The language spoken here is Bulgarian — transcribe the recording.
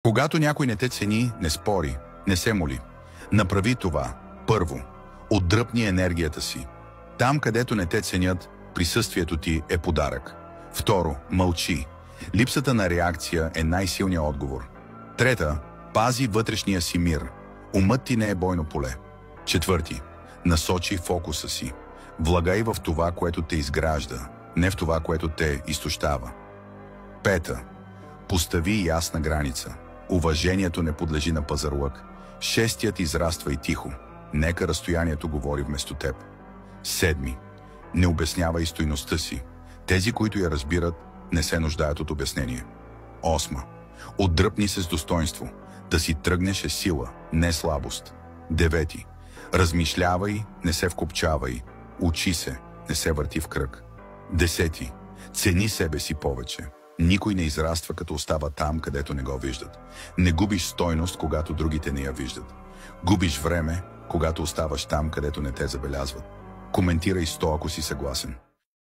Когато някой не те цени, не спори, не се моли. Направи това. Първо, отдръпни енергията си. Там, където не те ценят, присъствието ти е подарък. Второ, мълчи. Липсата на реакция е най-силният отговор. Трета, пази вътрешния си мир. Умът ти не е бойно поле. Четвърти, насочи фокуса си. Влагай в това, което те изгражда, не в това, което те изтощава. Пета, постави ясна граница. Уважението не подлежи на пазарлък. Шестият, израствай тихо. Нека разстоянието говори вместо теб. Седми, не обяснявай стойността си. Тези, които я разбират, не се нуждаят от обяснение. Осма, отдръпни се с достоинство. Да си тръгнеш е сила, не слабост. Девети, размишлявай, не се вкопчавай. Учи се, не се върти в кръг. Десети, цени себе си повече. Никой не израства, като остава там, където не го виждат. Не губиш стойност, когато другите не я виждат. Губиш време, когато оставаш там, където не те забелязват. Коментирай 100, ако си съгласен.